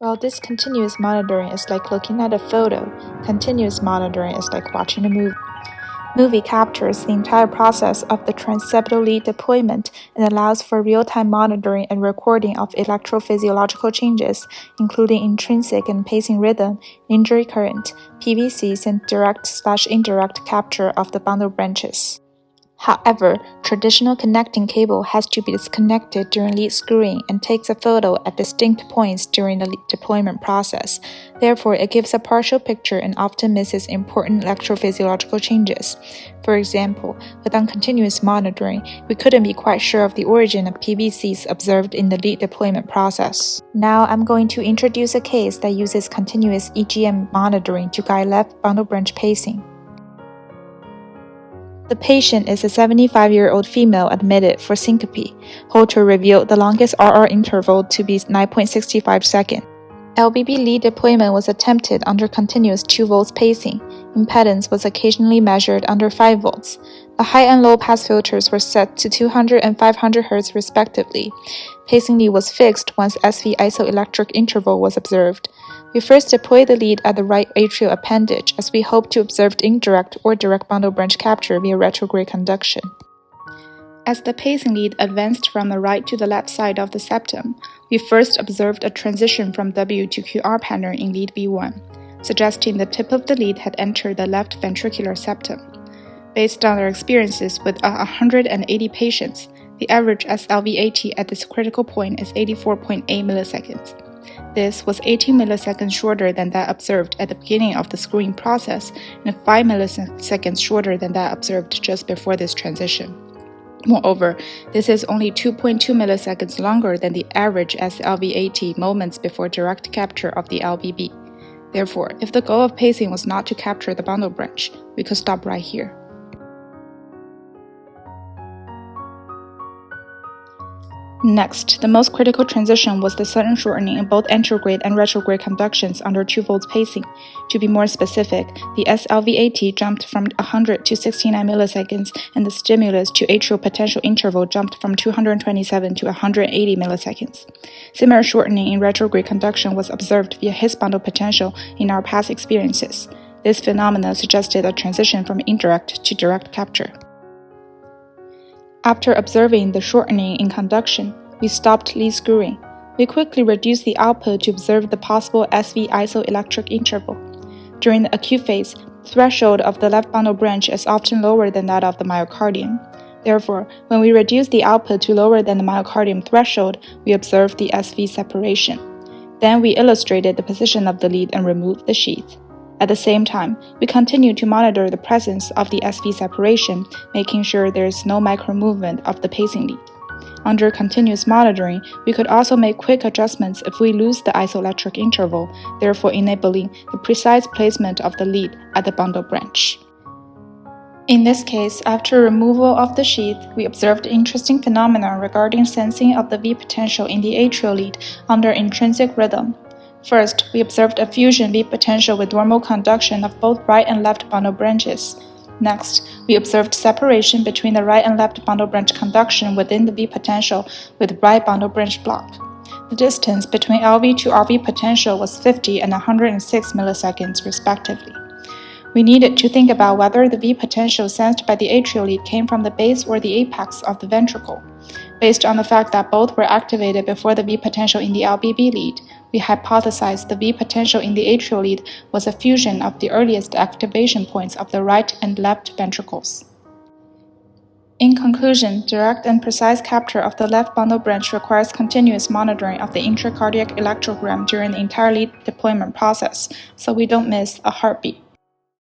While discontinuous monitoring is like looking at a photo, continuous monitoring is like watching a movie. Movie captures the entire process of the transeptal lead deployment and allows for real-time monitoring and recording of electrophysiological changes, including intrinsic and pacing rhythm, injury current, PVCs, and direct/indirect capture of the bundle branches. However, traditional connecting cable has to be disconnected during lead screwing and takes a photo at distinct points during the deployment process. Therefore, it gives a partial picture and often misses important electrophysiological changes. For example, with continuous monitoring, we couldn't be quite sure of the origin of PVCs observed in the lead deployment process. Now I'm going to introduce a case that uses continuous EGM monitoring to guide left bundle branch pacing. The patient is a 75-year-old female admitted for syncope. Holter revealed the longest RR interval to be 9.65 seconds. LBB lead deployment was attempted under continuous 2 volts pacing. Impedance was occasionally measured under 5 volts. The high and low pass filters were set to 200 and 500 Hz respectively. Pacing lead was fixed once SV isoelectric interval was observed. We first deployed the lead at the right atrial appendage as we hoped to observe indirect or direct bundle branch capture via retrograde conduction. As the pacing lead advanced from the right to the left side of the septum, we first observed a transition from W to QR pattern in lead B1, suggesting the tip of the lead had entered the left ventricular septum. Based on our experiences with 180 patients, the average S-LBBP at this critical point is 84.8 milliseconds. This was 18 milliseconds shorter than that observed at the beginning of the screening process and 5 milliseconds shorter than that observed just before this transition. Moreover, this is only 2.2 milliseconds longer than the average S-LBBP moments before direct capture of the LBB. Therefore, if the goal of pacing was not to capture the bundle branch, we could stop right here. Next, the most critical transition was the sudden shortening in both anterograde and retrograde conductions under 2 volts pacing. To be more specific, the S-LBBP jumped from 100 to 69 milliseconds and the stimulus to atrial potential interval jumped from 227 to 180 milliseconds. Similar shortening in retrograde conduction was observed via His bundle potential in our past experiences. This phenomenon suggested a transition from indirect to direct capture. After observing the shortening in conduction, we stopped lead screwing. We quickly reduced the output to observe the possible SV isoelectric interval. During the acute phase, the threshold of the left bundle branch is often lower than that of the myocardium. Therefore, when we reduce the output to lower than the myocardium threshold, we observed the SV separation. Then we illustrated the position of the lead and removed the sheath. At the same time, we continue to monitor the presence of the SV separation, making sure there is no micro-movement of the pacing lead. Under continuous monitoring, we could also make quick adjustments if we lose the isoelectric interval, therefore enabling the precise placement of the lead at the bundle branch. In this case, after removal of the sheath, we observed interesting phenomena regarding sensing of the V potential in the atrial lead under intrinsic rhythm. First, we observed a fusion V potential with normal conduction of both right and left bundle branches. Next, we observed separation between the right and left bundle branch conduction within the V potential with right bundle branch block. The distance between LV to RV potential was 50 and 106 milliseconds respectively. We needed to think about whether the V potential sensed by the atrial lead came from the base or the apex of the ventricle. Based on the fact that both were activated before the V potential in the LBB lead, we hypothesized the V potential in the atrial lead was a fusion of the earliest activation points of the right and left ventricles. In conclusion, direct and precise capture of the left bundle branch requires continuous monitoring of the intracardiac electrogram during the entire lead deployment process, so we don't miss a heartbeat.